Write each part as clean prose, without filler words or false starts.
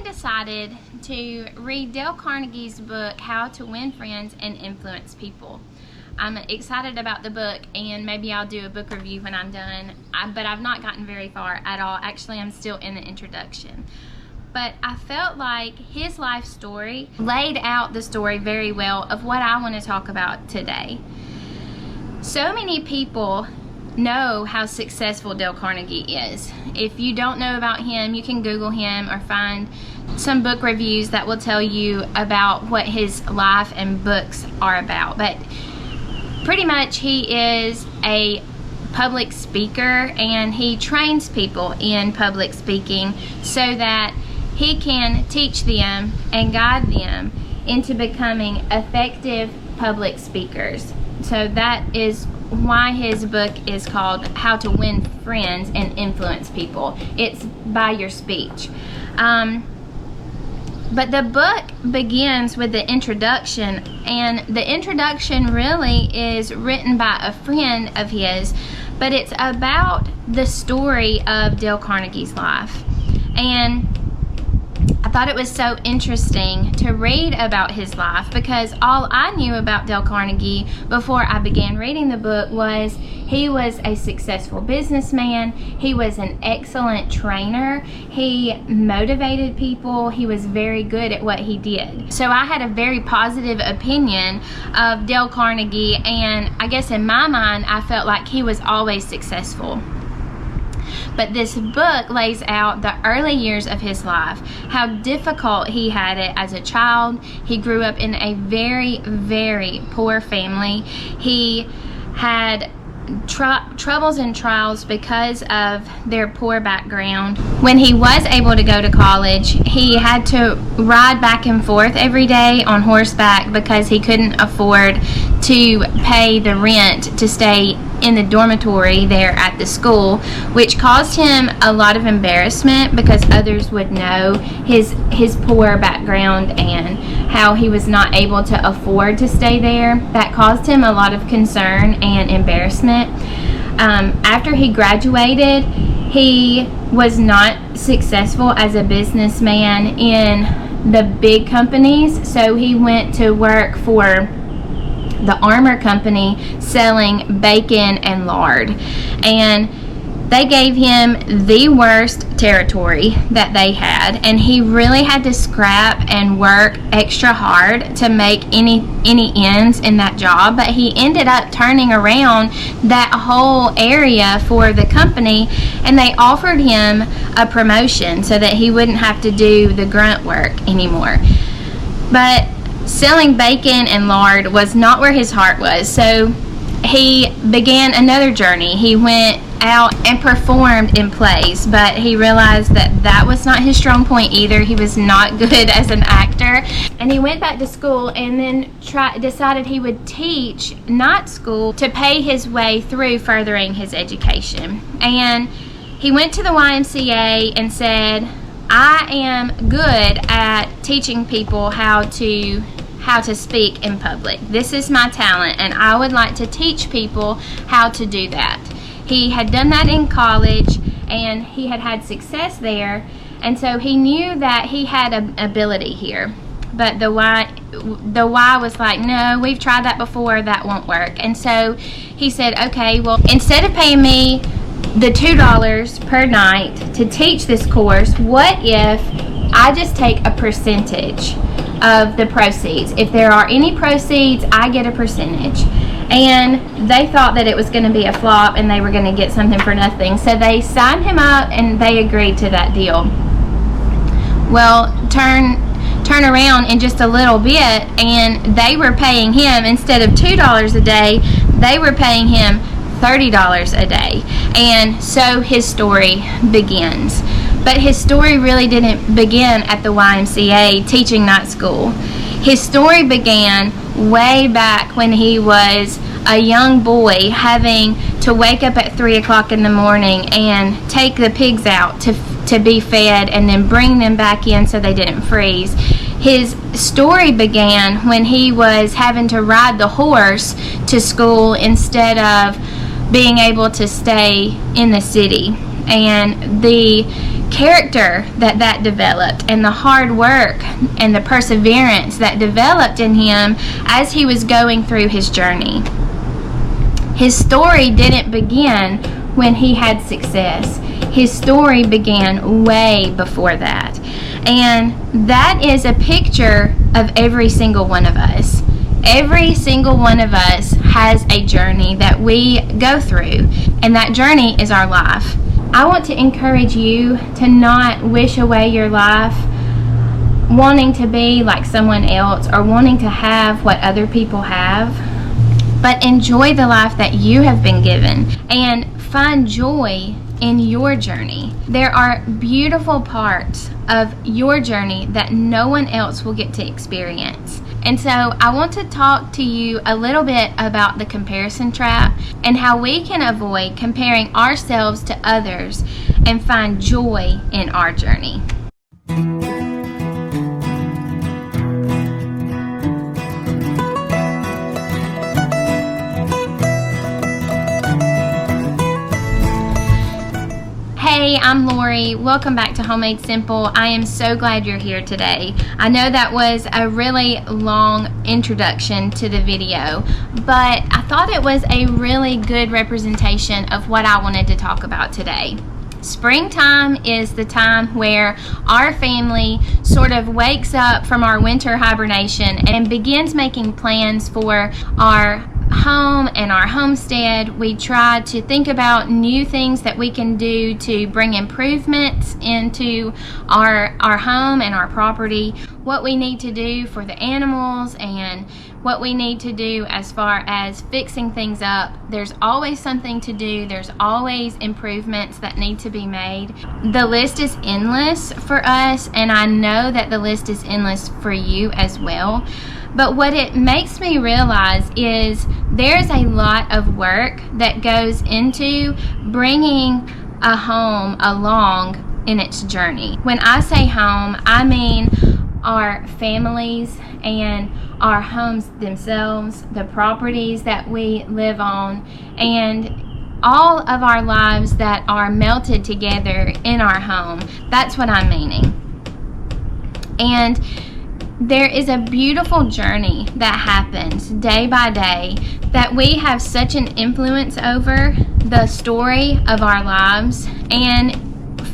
decided to read Dale Carnegie's book, How to Win Friends and Influence People. I'm excited about the book, and maybe I'll do a book review when I'm done, but I've not gotten very far at all. Actually, I'm still in the introduction. But I felt like his life story laid out the story very well of what I want to talk about today. So many people know how successful Dale Carnegie is. If you don't know about him, you can Google him or find some book reviews that will tell you about what his life and books are about. But pretty much he is a public speaker, and he trains people in public speaking so that he can teach them and guide them into becoming effective public speakers. So that is why his book is called How to Win Friends and Influence People. It's by your speech. But the book begins with the introduction, and the introduction really is written by a friend of his, but it's about the story of Dale Carnegie's life. And I thought it was so interesting to read about his life, because all I knew about Dale Carnegie before I began reading the book was he was a successful businessman. He was an excellent trainer. He motivated people. He was very good at what he did. So I had a very positive opinion of Dale Carnegie, and I guess in my mind I felt like he was always successful. But this book lays out the early years of his life, how difficult he had it as a child. He grew up in a very, very poor family. He had troubles and trials because of their poor background. When he was able to go to college, he had to ride back and forth every day on horseback because he couldn't afford to pay the rent to stay in the dormitory there at the school, which caused him a lot of embarrassment because others would know his poor background and how he was not able to afford to stay there. That caused him a lot of concern and embarrassment. After he graduated, he was not successful as a businessman in the big companies, so he went to work for the Armor Company selling bacon and lard, and they gave him the worst territory that they had, and he really had to scrap and work extra hard to make any ends in that job. But he ended up turning around that whole area for the company, and they offered him a promotion so that he wouldn't have to do the grunt work anymore. But selling bacon and lard was not where his heart was, so he began another journey. He went out and performed in plays, but he realized that that was not his strong point either. He was not good as an actor, and he went back to school and then decided he would teach night school to pay his way through furthering his education. And he went to the YMCA and said, I am good at teaching people how to speak in public. This is my talent, and I would like to teach people how to do that. He had done that in college, and he had had success there, and so he knew that he had an ability here. But the Y was like, no, we've tried that before, that won't work. And so he said, okay, well, instead of paying me the $2 per night to teach this course, what if I just take a percentage of the proceeds? If there are any proceeds, I get a percentage. And they thought that it was going to be a flop and they were going to get something for nothing. So they signed him up and they agreed to that deal. Well, turn around in just a little bit, and they were paying him, instead of $2 a day, they were paying him $30 a day. And so his story begins. But his story really didn't begin at the YMCA teaching night school. His story began way back when he was a young boy, having to wake up at 3 o'clock in the morning and take the pigs out to be fed and then bring them back in so they didn't freeze. His story began when he was having to ride the horse to school instead of being able to stay in the city. And the character that developed, and the hard work and the perseverance that developed in him as he was going through his journey. His story didn't begin when he had success. His story began way before that. And that is a picture of every single one of us. Every single one of us has a journey that we go through, and that journey is our life. I want to encourage you to not wish away your life wanting to be like someone else or wanting to have what other people have, but enjoy the life that you have been given and find joy in your journey. There are beautiful parts of your journey that no one else will get to experience. And so I want to talk to you a little bit about the comparison trap and how we can avoid comparing ourselves to others and find joy in our journey. Hey, I'm Lori. Welcome back to Homemade Simple. I am so glad you're here today. I know that was a really long introduction to the video, but I thought it was a really good representation of what I wanted to talk about today. Springtime is the time where our family sort of wakes up from our winter hibernation and begins making plans for our home and our homestead. We try to think about new things that we can do to bring improvements into our home and our property, what we need to do for the animals and what we need to do as far as fixing things up. There's always something to do. There's always improvements that need to be made. The list is endless for us, and I know that the list is endless for you as well. But what it makes me realize is there's a lot of work that goes into bringing a home along in its journey. When I say home, I mean our families and our homes themselves, the properties that we live on, and all of our lives that are melted together in our home. That's what I'm meaning. And there is a beautiful journey that happens day by day that we have such an influence over the story of our lives, and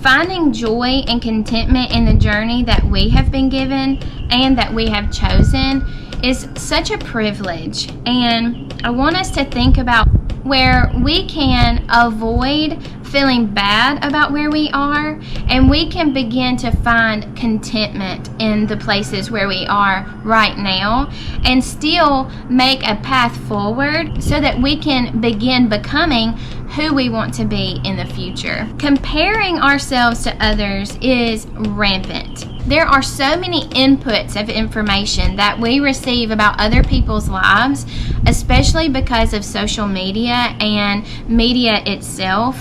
finding joy and contentment in the journey that we have been given and that we have chosen is such a privilege. And I want us to think about where we can avoid feeling bad about where we are, and we can begin to find contentment in the places where we are right now and still make a path forward so that we can begin becoming who we want to be in the future. Comparing ourselves to others is rampant. There are so many inputs of information that we receive about other people's lives, especially because of social media and media itself.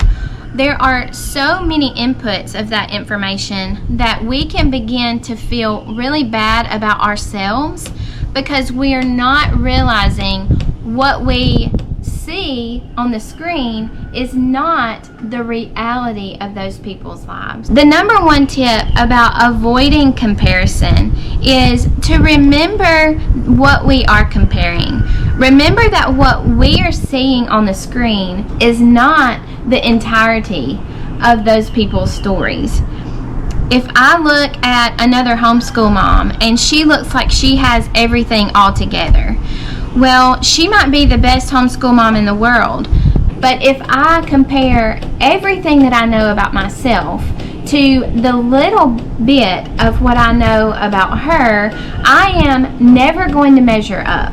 There are so many inputs of that information that we can begin to feel really bad about ourselves because we are not realizing what we see on the screen is not the reality of those people's lives. The number one tip about avoiding comparison is to remember what we are comparing. Remember that what we are seeing on the screen is not the entirety of those people's stories. If I look at another homeschool mom and she looks like she has everything all together, well, she might be the best homeschool mom in the world. But if I compare everything that I know about myself to the little bit of what I know about her, I am never going to measure up.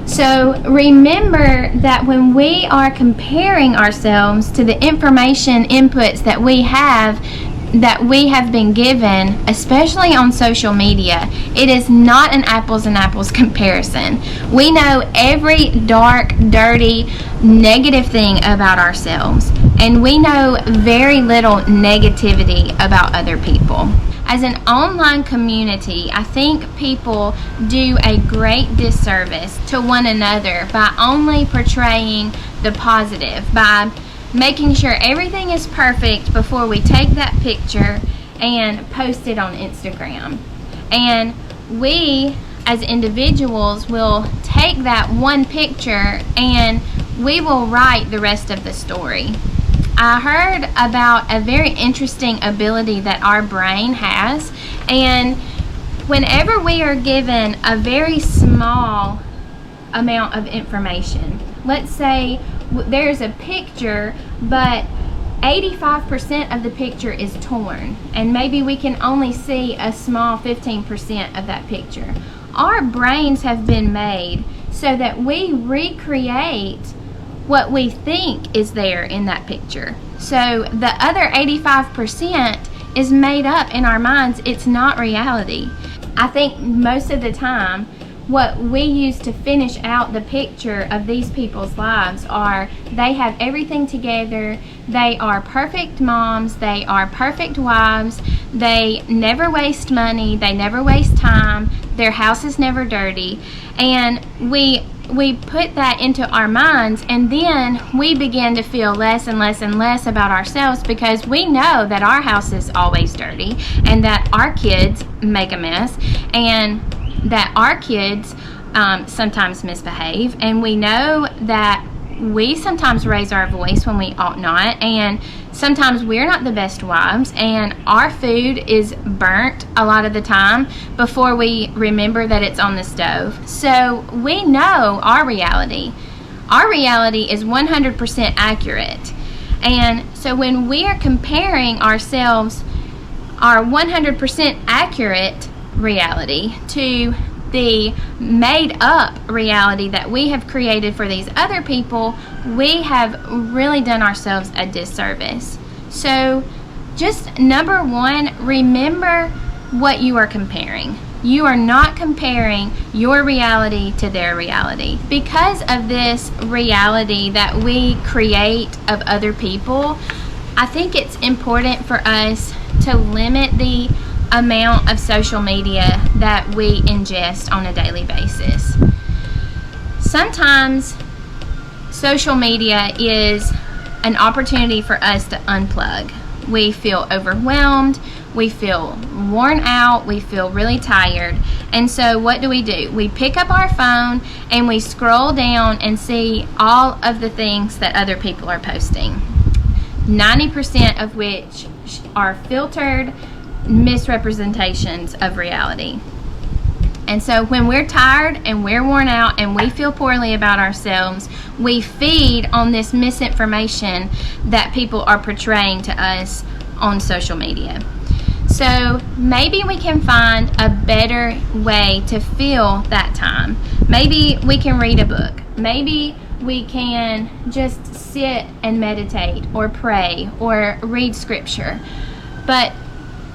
So remember that when we are comparing ourselves to the information inputs that we have been given, especially on social media, it is not an apples and apples comparison. We know every dark, dirty, negative thing about ourselves, and we know very little negativity about other people. As an online community, I think people do a great disservice to one another by only portraying the positive, by making sure everything is perfect before we take that picture and post it on Instagram. And we as individuals will take that one picture and we will write the rest of the story. I heard about a very interesting ability that our brain has, and whenever we are given a very small amount of information, let's say there's a picture, but 85% of the picture is torn, and maybe we can only see a small 15% of that picture. Our brains have been made so that we recreate what we think is there in that picture. So the other 85% is made up in our minds. It's not reality. I think most of the time what we use to finish out the picture of these people's lives are they have everything together, they are perfect moms, they are perfect wives, they never waste money, they never waste time, their house is never dirty, and we put that into our minds, and then we begin to feel less and less and less about ourselves because we know that our house is always dirty and that our kids make a mess and that our kids sometimes misbehave, and we know that we sometimes raise our voice when we ought not, and sometimes we're not the best wives, and our food is burnt a lot of the time before we remember that it's on the stove. So we know our reality. Our reality is 100% accurate. And so when we are comparing ourselves, our 100% accurate reality, to the made up reality that we have created for these other people, we have really done ourselves a disservice. So just number one, remember what you are comparing. You are not comparing your reality to their reality. Because of this reality that we create of other people, I think it's important for us to limit the amount of social media that we ingest on a daily basis. Sometimes social media is an opportunity for us to unplug. We feel overwhelmed, we feel worn out, we feel really tired, and so what do? We pick up our phone and we scroll down and see all of the things that other people are posting, 90% of which are filtered misrepresentations of reality. And so when we're tired and we're worn out and we feel poorly about ourselves, we feed on this misinformation that people are portraying to us on social media. So maybe we can find a better way to fill that time. Maybe we can read a book. Maybe we can just sit and meditate or pray or read scripture. But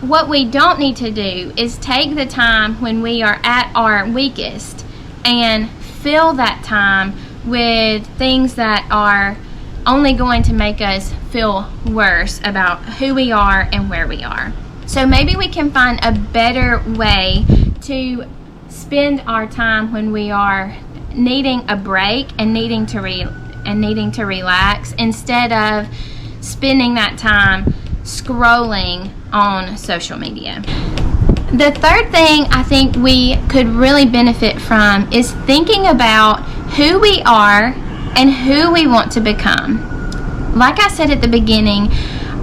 what we don't need to do is take the time when we are at our weakest and fill that time with things that are only going to make us feel worse about who we are and where we are. So maybe we can find a better way to spend our time when we are needing a break and needing to relax, instead of spending that time scrolling on social media. The third thing I think we could really benefit from is thinking about who we are and who we want to become. Like I said at the beginning,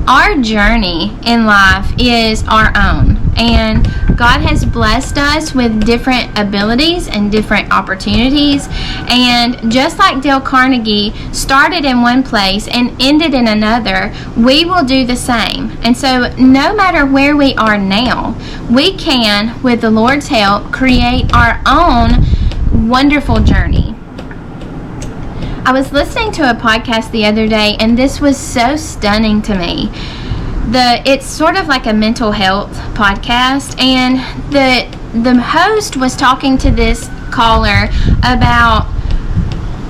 our journey in life is our own, and God has blessed us with different abilities and different opportunities, and just like Dale Carnegie started in one place and ended in another, we will do the same. And so no matter where we are now, we can, with the Lord's help, create our own wonderful journey. I was listening to a podcast the other day, and this was so stunning to me. It's sort of like a mental health podcast, and the host was talking to this caller about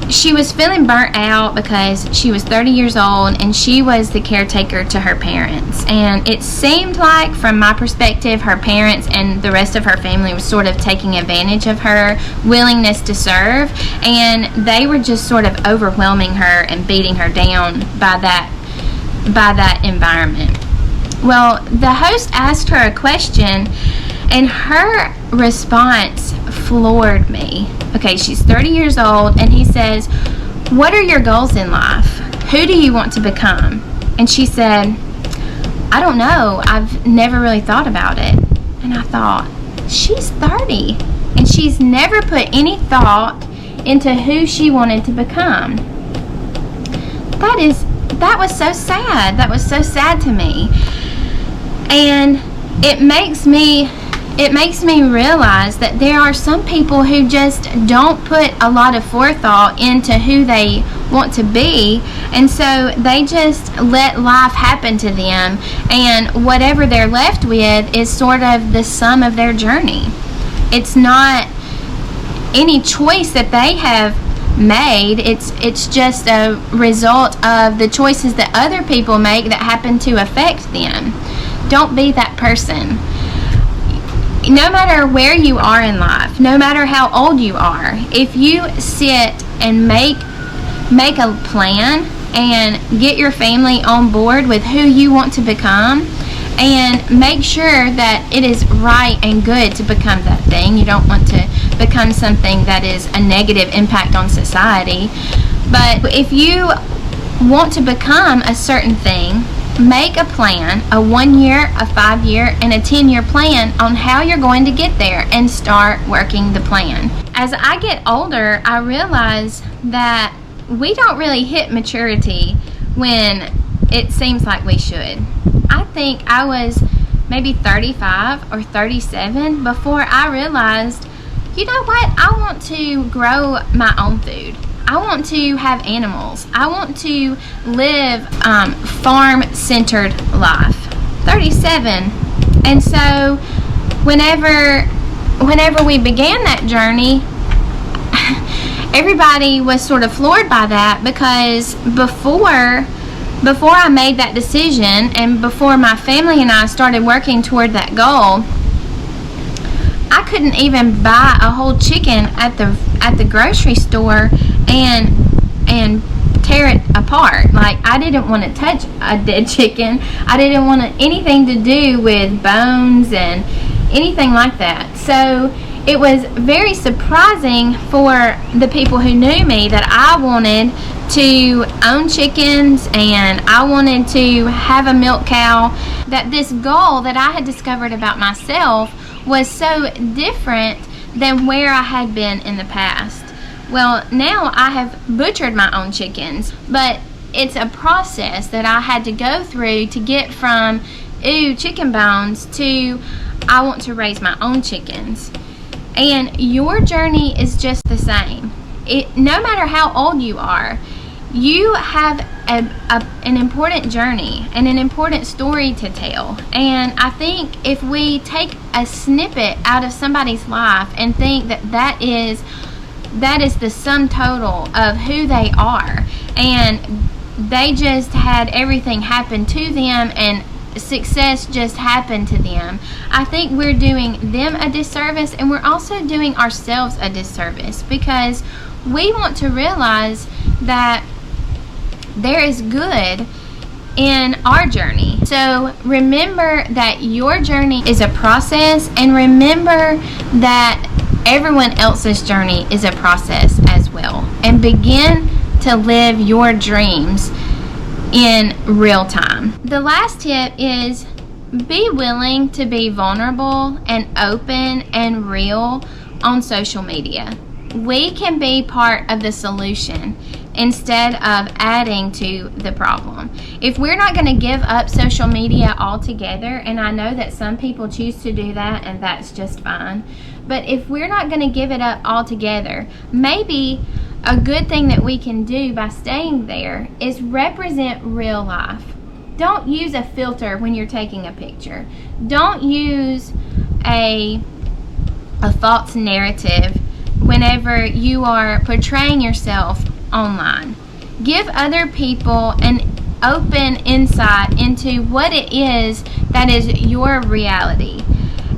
she was feeling burnt out because she was 30 years old and she was the caretaker to her parents. And it seemed like, from my perspective, her parents and the rest of her family was sort of taking advantage of her willingness to serve, and they were just sort of overwhelming her and beating her down by that environment. Well, the host asked her a question, and her response floored me. Okay, she's 30 years old, and he says, "What are your goals in life? Who do you want to become?" And she said, "I don't know. I've never really thought about it." And I thought, she's 30, and she's never put any thought into who she wanted to become. That was so sad. That was so sad to me. And it makes me realize that there are some people who just don't put a lot of forethought into who they want to be, and so they just let life happen to them, and whatever they're left with is sort of the sum of their journey. It's not any choice that they have made. It's just a result of the choices that other people make that happen to affect them. Don't be that person. No matter where you are in life, no matter how old you are, if you sit and make a plan and get your family on board with who you want to become, and make sure that it is right and good to become that thing. You don't want to become something that is a negative impact on society. But if you want to become a certain thing, make a plan, a 1 year, a 5 year, and a 10-year plan on how you're going to get there, and start working the plan. As I get older, I realize that we don't really hit maturity when it seems like we should. I think I was maybe 35 or 37 before I realized, you know what, I want to grow my own food. I want to have animals. I want to live farm-centered life. 37. And so whenever we began that journey, everybody was sort of floored by that, because before I made that decision, and before my family and I started working toward that goal, I couldn't even buy a whole chicken at the grocery store and tear it apart. Like, I didn't want to touch a dead chicken. I didn't want anything to do with bones and anything like that. So it was very surprising for the people who knew me that I wanted to own chickens and I wanted to have a milk cow, that this goal that I had discovered about myself was so different than where I had been in the past. Well, now I have butchered my own chickens, but it's a process that I had to go through to get from, ooh, chicken bones, to I want to raise my own chickens. And your journey is just the same. No matter how old you are, you have an important journey and an important story to tell. And I think if we take a snippet out of somebody's life and think that is the sum total of who they are, and they just had everything happen to them and success just happened to them, I think we're doing them a disservice, and we're also doing ourselves a disservice, because we want to realize that there is good in our journey. So remember that your journey is a process, and remember that everyone else's journey is a process as well, and begin to live your dreams in real time. The last tip is be willing to be vulnerable and open and real on social media. We can be part of the solution instead of adding to the problem. If we're not going to give up social media altogether, and I know that some people choose to do that, and that's just fine, but if we're not going to give it up altogether, maybe a good thing that we can do by staying there is represent real life. Don't use a filter when you're taking a picture. Don't use a false narrative whenever you are portraying yourself online. Give other people an open insight into what it is that is your reality.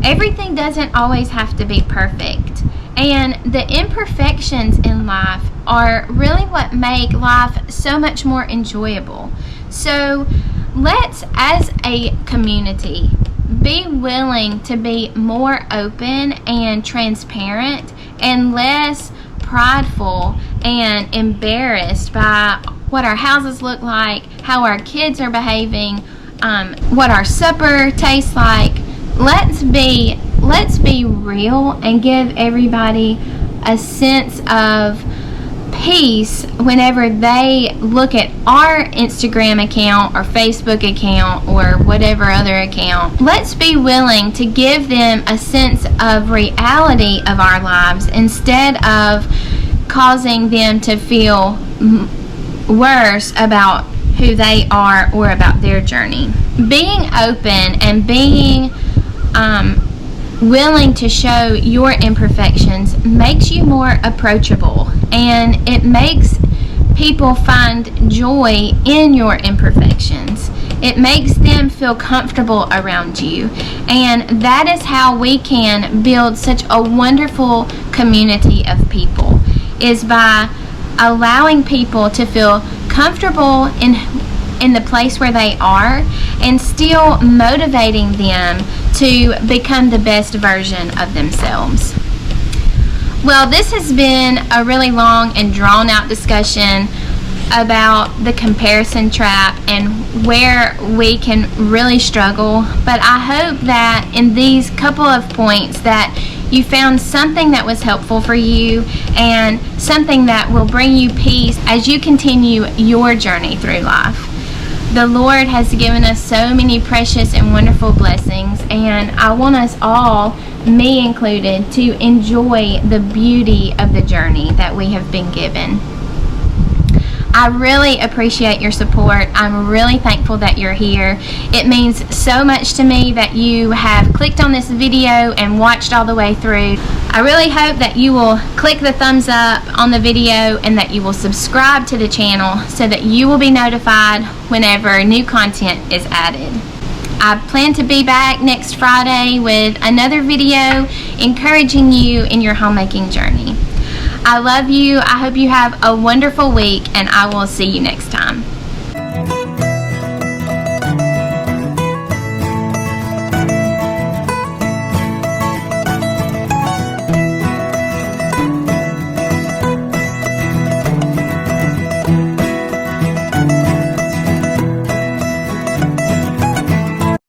Everything doesn't always have to be perfect, and the imperfections in life are really what make life so much more enjoyable. So let's, as a community, be willing to be more open and transparent and less prideful and embarrassed by what our houses look like, how our kids are behaving, what our supper tastes like. Let's be real and give everybody a sense of peace whenever they look at our Instagram account or Facebook account or whatever other account. Let's be willing to give them a sense of reality of our lives instead of causing them to feel worse about who they are or about their journey. Being open and being willing to show your imperfections makes you more approachable, and it makes people find joy in your imperfections. It makes them feel comfortable around you, and that is how we can build such a wonderful community of people, is by allowing people to feel comfortable in the place where they are and still motivating them to become the best version of themselves. Well, this has been a really long and drawn out discussion about the comparison trap and where we can really struggle, but I hope that in these couple of points that you found something that was helpful for you and something that will bring you peace as you continue your journey through life. The Lord has given us so many precious and wonderful blessings, and I want us all, me included, to enjoy the beauty of the journey that we have been given. I really appreciate your support. I'm really thankful that you're here. It means so much to me that you have clicked on this video and watched all the way through. I really hope that you will click the thumbs up on the video and that you will subscribe to the channel so that you will be notified whenever new content is added. I plan to be back next Friday with another video encouraging you in your homemaking journey. I love you. I hope you have a wonderful week, and I will see you next time.